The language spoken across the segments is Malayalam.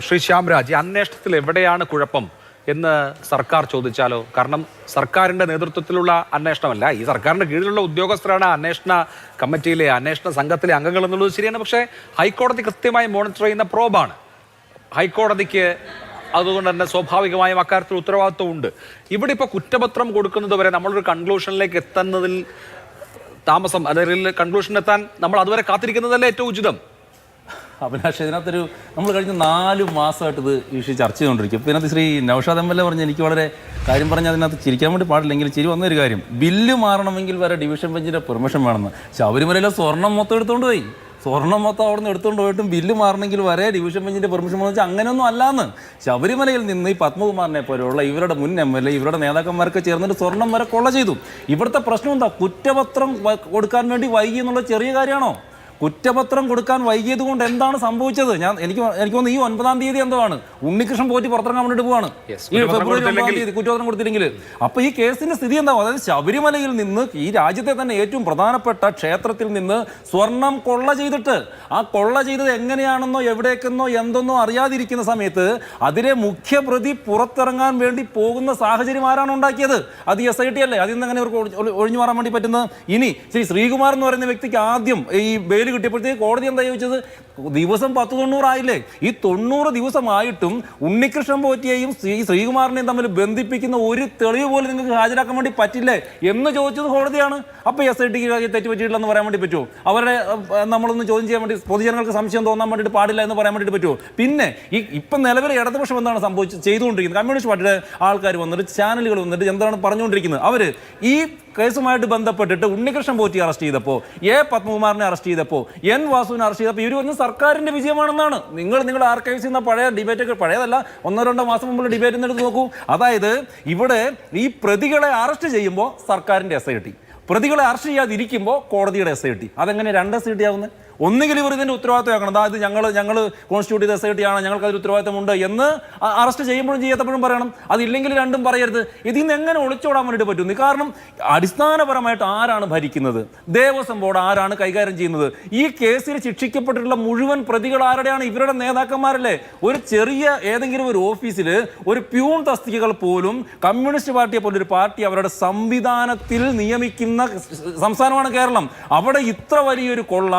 ശ്രീ ശ്യാംരാജ്, അന്വേഷണത്തിൽ എവിടെയാണ് കുഴപ്പം എന്ന് സർക്കാർ ചോദിച്ചാലോ? കാരണം സർക്കാരിന്റെ നേതൃത്വത്തിലുള്ള അന്വേഷണമല്ല, ഈ സർക്കാരിന്റെ കീഴിലുള്ള ഉദ്യോഗസ്ഥരാണ് അന്വേഷണ കമ്മിറ്റിയിലെ അന്വേഷണ സംഘത്തിലെ അംഗങ്ങൾ എന്നുള്ളത് ശരിയാണ്. പക്ഷേ ഹൈക്കോടതി കൃത്യമായി മോണിറ്റർ ചെയ്യുന്ന പ്രോബാണ്. ഹൈക്കോടതിക്ക് അതുകൊണ്ട് തന്നെ സ്വാഭാവികമായും അക്കാര്യത്തിൽ ഉത്തരവാദിത്വം ഉണ്ട്. ഇവിടെ ഇപ്പോൾ കുറ്റപത്രം കൊടുക്കുന്നത് വരെ നമ്മളൊരു കൺക്ലൂഷനിലേക്ക് എത്തുന്നതിൽ താമസം, അല്ലെങ്കിൽ കൺക്ലൂഷൻ എത്താൻ നമ്മൾ അതുവരെ കാത്തിരിക്കുന്നതല്ലേ ഏറ്റവും ഉചിതം? അഭിലാഷ്, ഇതിനകത്തൊരു നമ്മൾ കഴിഞ്ഞ 4 മാസമായിട്ട് ഇത് വിഷയം ചർച്ച ചെയ്തുകൊണ്ടിരിക്കും. അപ്പോൾ ഇതിനകത്ത് Shri Naushad M L A പറഞ്ഞ് എനിക്ക് വളരെ കാര്യം പറഞ്ഞാൽ അതിനകത്ത് ചിരിക്കാൻ വേണ്ടി പാടില്ലെങ്കിൽ ചിരി വന്നൊരു കാര്യം, ബില്ല് മാറണമെങ്കിൽ വരെ ഡിവിഷൻ ബെഞ്ചിൻ്റെ പെർമിഷൻ വേണമെന്ന്. ശബരിമലയിലെ സ്വർണം മൊത്തം എടുത്തുകൊണ്ട് പോയി, സ്വർണം മൊത്തം അവിടെ നിന്ന് എടുത്തുകൊണ്ട് പോയിട്ടും ബില്ല് മാറണമെങ്കിൽ വരെ ഡിവിഷൻ ബെഞ്ചിൻ്റെ പെർമിഷൻ എന്ന് വെച്ചാൽ അങ്ങനെയൊന്നും അല്ലാന്ന്. ശബരിമലയിൽ നിന്ന് ഈ പത്മകുമാറിനെ പോലെയുള്ള ഇവരുടെ മുൻ എം എൽ എ, ഇവരുടെ നേതാക്കന്മാരൊക്കെ ചേർന്നിട്ട് സ്വർണം വരെ കൊള്ള ചെയ്തു. ഇവിടുത്തെ പ്രശ്നം എന്താ? കുറ്റപത്രം കൊടുക്കാൻ വേണ്ടി വൈകി എന്നുള്ള ചെറിയ കാര്യമാണോ? കുറ്റപത്രം കൊടുക്കാൻ വൈകിയത് കൊണ്ട് എന്താണ് സംഭവിച്ചത്? എനിക്ക് തോന്നുന്നു ഈ 9-ാം തീയതി എന്താണ് ഉണ്ണികൃഷ്ണൻ പോറ്റി പുറത്തിറങ്ങാൻ വേണ്ടിയിട്ട് പോവാണ്, ഈ ഫെബ്രുവരി 9-ാം തീയതി കുറ്റപത്രം കൊടുത്തില്ലെങ്കിൽ. അപ്പൊ ഈ കേസിന്റെ സ്ഥിതി എന്താവും? അതായത് ശബരിമലയിൽ നിന്ന്, ഈ രാജ്യത്തെ തന്നെ ഏറ്റവും പ്രധാനപ്പെട്ട ക്ഷേത്രത്തിൽ നിന്ന് സ്വർണം കൊള്ള ചെയ്തിട്ട്, ആ കൊള്ള ചെയ്തത് എങ്ങനെയാണെന്നോ എവിടേക്കെന്നോ എന്തെന്നോ അറിയാതിരിക്കുന്ന സമയത്ത് അതിലെ മുഖ്യപ്രതി പുറത്തിറങ്ങാൻ വേണ്ടി പോകുന്ന സാഹചര്യം ആരാണ് ഉണ്ടാക്കിയത്? അത് SIT അല്ലേ? അതിൽ നിന്ന് അങ്ങനെ ഒഴിഞ്ഞു മാറാൻ വേണ്ടി പറ്റുന്നത്? ഇനി ശ്രീകുമാർ എന്ന് പറയുന്ന വ്യക്തിക്ക് ആദ്യം ഈ കിട്ടിയപ്പോഴത്തേക്ക് കോടതി എന്താ ചോദിച്ചത്? ദിവസം 10-90 ആയില്ലേ? ഈ 90 ദിവസമായിട്ടും ഉണ്ണികൃഷ്ണൻ പോറ്റിയെയും ശ്രീകുമാറിനെയും തമ്മിൽ ബന്ധിപ്പിക്കുന്ന ഒരു തെളിവ് പോലും നിങ്ങൾക്ക് ഹാജരാക്കാൻ വേണ്ടി പറ്റില്ലേ എന്ന് ചോദിച്ചത് കോടതിയാണ്. അപ്പോൾ SITക്ക് തെറ്റ് പറ്റിയിട്ടില്ലെന്ന് പറയാൻ വേണ്ടി പറ്റുമോ? അവരെ നമ്മളൊന്ന് ചോദ്യം ചെയ്യാൻ വേണ്ടി, പൊതുജനങ്ങൾക്ക് സംശയം തോന്നാൻ വേണ്ടിയിട്ട് പാടില്ല എന്ന് പറയാൻ വേണ്ടിയിട്ട് പറ്റുമോ? പിന്നെ ഇപ്പം നിലവിലെ ഇടതുപക്ഷം എന്താണ് ചെയ്തുകൊണ്ടിരിക്കുന്നത്? കമ്മ്യൂണിസ്റ്റ് പാർട്ടിയുടെ ആൾക്കാർ വന്നിട്ട്, ചാനലുകൾ വന്നിട്ട് എന്താണ് പറഞ്ഞുകൊണ്ടിരിക്കുന്നത്? അവർ ഈ കേസുമായിട്ട് ബന്ധപ്പെട്ടിട്ട് ഉണ്ണികൃഷ്ണൻ പോറ്റി അറസ്റ്റ് ചെയ്തപ്പോൾ, പത്മകുമാറിനെ അറസ്റ്റ് ചെയ്തപ്പോൾ, വാസുവിനെ അറസ്റ്റ് ചെയ്തപ്പോൾ ഇവർ പറഞ്ഞ സർക്കാരിന്റെ വിജയമാണെന്നാണ്. നിങ്ങളുടെ ആർക്കൈവ്സിൽ നിന്ന് പഴയ ഡിബേറ്റൊക്കെ, പഴയതല്ല 1-2 മാസം മുമ്പുള്ള ഡിബേറ്റ് എടുത്ത് നോക്കൂ. അതായത് ഇവിടെ ഈ പ്രതികളെ അറസ്റ്റ് ചെയ്യുമ്പോൾ സർക്കാരിന്റെ SIT, പ്രതികളെ അറസ്റ്റ് ചെയ്യാതിരിക്കുമ്പോൾ കോടതിയുടെ SIT. അതെങ്ങനെ 2 SIT ആവുന്നത്? ഒന്നുകിൽ ഇവർ ഇതിൻ്റെ ഉത്തരവാദിത്തമാക്കണം, അതായത് ഞങ്ങൾ കോൺസ്റ്റിറ്റ്യൂട്ട് ചെയ്ത SIT ആണ്, ഞങ്ങൾക്ക് അതിൽ ഉത്തരവാദിത്തമുണ്ട് എന്ന് അറസ്റ്റ് ചെയ്യുമ്പോഴും ചെയ്യാത്തപ്പോഴും പറയണം. അതില്ലെങ്കിൽ രണ്ടും പറയരുത്. ഇതിൽ നിന്ന് എങ്ങനെ ഒളിച്ചോടാൻ വേണ്ടിയിട്ട് പറ്റുന്നു? കാരണം അടിസ്ഥാനപരമായിട്ട് ആരാണ് ഭരിക്കുന്നത്? ദേവസ്വം ബോർഡ് ആരാണ് കൈകാര്യം ചെയ്യുന്നത്? ഈ കേസിൽ ശിക്ഷിക്കപ്പെട്ടിട്ടുള്ള മുഴുവൻ പ്രതികൾ ആരുടെയാണ്? ഇവരുടെ നേതാക്കന്മാരല്ലേ? ഒരു ചെറിയ ഏതെങ്കിലും ഒരു ഓഫീസിൽ ഒരു പ്യൂൺ തസ്തികകൾ പോലും കമ്മ്യൂണിസ്റ്റ് പാർട്ടിയെ പോലൊരു പാർട്ടി അവരുടെ സംവിധാനത്തിൽ നിയമിക്കുന്ന സംസ്ഥാനമാണ് കേരളം. അവിടെ ഇത്ര വലിയൊരു കൊള്ള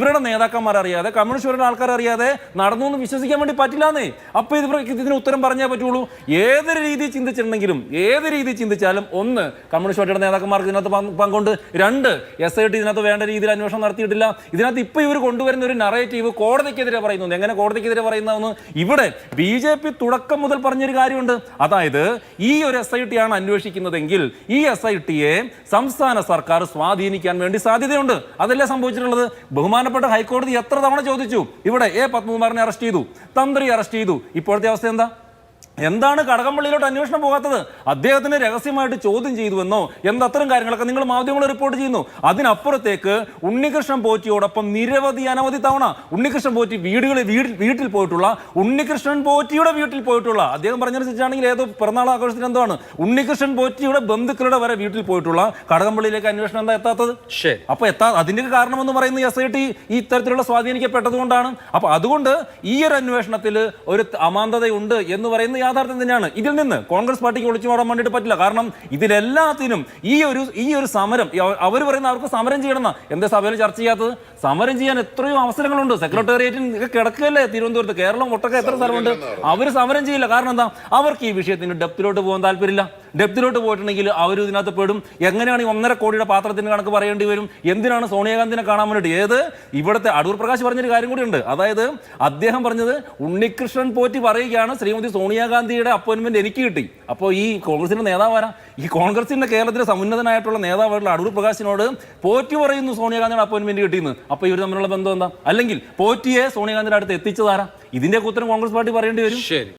ഇവരുടെ നേതാക്കന്മാർ അറിയാതെ, കമ്മ്യൂണിസ്റ്റ് ആൾക്കാർ അറിയാതെ നടന്നു എന്ന് വിശ്വസിക്കാൻ വേണ്ടി പറ്റില്ലാന്നേ. അപ്പോൾ ഇതിന് ഉത്തരം പറഞ്ഞേ പറ്റുള്ളൂ. ഏതൊരു രീതി ചിന്തിച്ചിട്ടുണ്ടെങ്കിലും, ഏത് രീതി ചിന്തിച്ചാലും, 1, കമ്മ്യൂണിസ്റ്റ് പാർട്ടിയുടെ നേതാക്കന്മാർക്ക് ഇതിനകത്ത് പങ്കുണ്ട്, 2, SIT ഇതിനകത്ത് വേണ്ട രീതിയിൽ അന്വേഷണം നടത്തിയിട്ടില്ല. ഇതിനകത്ത് ഇപ്പോൾ ഇവർ കൊണ്ടുവരുന്ന ഒരു നറേറ്റീവ് കോടതിക്കെതിരെ പറയുന്നു. എങ്ങനെ കോടതിക്കെതിരെ പറയുന്നതെന്ന് ഇവിടെ BJP തുടക്കം മുതൽ പറഞ്ഞൊരു കാര്യമുണ്ട്. അതായത് ഈ ഒരു SIT ആണ് അന്വേഷിക്കുന്നതെങ്കിൽ ഈ SITയെ സംസ്ഥാന സർക്കാർ സ്വാധീനിക്കാൻ വേണ്ടി സാധ്യതയുണ്ട്. അതല്ലേ സംഭവിച്ചിട്ടുള്ളത്? ബഹുമാനപ്പെട്ട ഹൈക്കോടതി എത്ര തവണ ചോദിച്ചു? ഇവിടെ പത്മകുമാറിനെ അറസ്റ്റ് ചെയ്തു, തന്ത്രി അറസ്റ്റ് ചെയ്തു. ഇപ്പോഴത്തെ അവസ്ഥ എന്താണ് കടകംപള്ളിയിലോട്ട് അന്വേഷണം പോകാത്തത്? അദ്ദേഹത്തിന് രഹസ്യമായിട്ട് ചോദ്യം ചെയ്തുവെന്നോ അത്തരം കാര്യങ്ങളൊക്കെ നിങ്ങൾ മാധ്യമങ്ങൾ റിപ്പോർട്ട് ചെയ്യുന്നു. അതിനപ്പുറത്തേക്ക് ഉണ്ണികൃഷ്ണൻ പോറ്റിയോടൊപ്പം അനവധി തവണ ഉണ്ണികൃഷ്ണൻ പോറ്റി വീട്ടിൽ പോയിട്ടുള്ള, ഉണ്ണികൃഷ്ണൻ പോറ്റിയുടെ വീട്ടിൽ പോയിട്ടുള്ള, അദ്ദേഹം പറഞ്ഞനുസരിച്ചാണെങ്കിൽ ഏതോ പിറന്നാൾ ആഘോഷത്തിന് എന്താണ് ഉണ്ണികൃഷ്ണൻ പോറ്റിയുടെ ബന്ധുക്കളുടെ വരെ വീട്ടിൽ പോയിട്ടുള്ള കടകംപള്ളിയിലേക്ക് അന്വേഷണം എന്താ എത്താത്തത്? അപ്പൊ അതിന്റെ കാരണമെന്ന് പറയുന്നത് SIT ഈ ഇത്തരത്തിലുള്ള സ്വാധീനിക്കപ്പെട്ടതുകൊണ്ടാണ്. അപ്പൊ അതുകൊണ്ട് ഈ ഒരു അന്വേഷണത്തിൽ ഒരു അമാന്തതയുണ്ട് എന്ന് പറയുന്ന യാഥാർത്ഥ്യം തന്നെയാണ്. ഇതിൽ നിന്ന് കോൺഗ്രസ് പാർട്ടിക്ക് ഒളിച്ചു മാറാൻ വേണ്ടിയിട്ട് പറ്റില്ല. കാരണം ഇതിലെല്ലാത്തിനും ഈ ഒരു സമരം, അവർ പറയുന്ന അവർക്ക് സമരം ചെയ്യണം. എന്താ സഭയിൽ ചർച്ച ചെയ്യാത്തത്? സമരം ചെയ്യാൻ എത്രയോ അവസരങ്ങളുണ്ട്. സെക്രട്ടേറിയറ്റിൽ കിടക്കുകയല്ലേ തിരുവനന്തപുരത്ത്, കേരളം ഒട്ടൊക്കെ എത്ര സ്ഥലമുണ്ട്. അവർ സമരം ചെയ്യില്ല. കാരണം എന്താ? അവർക്ക് ഈ വിഷയത്തിന് ഡെപ്തിലോട്ട് പോകാൻ താല്പര്യമില്ല. ഡെപ്തിലോട്ട് പോയിട്ടുണ്ടെങ്കിൽ അവർ ഇതിനകത്ത് പെടും. എങ്ങനെയാണ് ഈ 1.5 കോടിയുടെ പാത്രത്തിന് കണക്ക് പറയേണ്ടി വരും? എന്തിനാണ് സോണിയാഗാന്ധിനെ കാണാൻ വേണ്ടിയിട്ട്? ഇവിടുത്തെ അടൂർ പ്രകാശ് പറഞ്ഞൊരു കാര്യം കൂടിയുണ്ട്. അതായത് അദ്ദേഹം പറഞ്ഞത്, ഉണ്ണികൃഷ്ണൻ പോറ്റി പറയുകയാണ് ശ്രീമതി സോണിയാഗാന്ധിയുടെ അപ്പോയിന്റ്മെന്റ് എനിക്ക് കിട്ടി. അപ്പോൾ ഈ കോൺഗ്രസിന്റെ നേതാവാരാ? ഈ കോൺഗ്രസിന്റെ കേരളത്തിലെ സമുന്നതനായിട്ടുള്ള നേതാവായിട്ടുള്ള അടൂർ പ്രകാശിനോട് പോറ്റി പറയുന്നു സോണിയാഗാന്ധിയുടെ അപ്പോയിന്റ്മെന്റ് കിട്ടിയെന്ന്. അപ്പോൾ ഇവർ തമ്മിലുള്ള ബന്ധം എന്താ? അല്ലെങ്കിൽ പോറ്റിയെ സോണിയാഗാന്ധിയുടെ അടുത്ത് എത്തിച്ചതാരാ? ഇതിന്റെ ഉത്തരം കോൺഗ്രസ് പാർട്ടി പറയേണ്ടി വരും.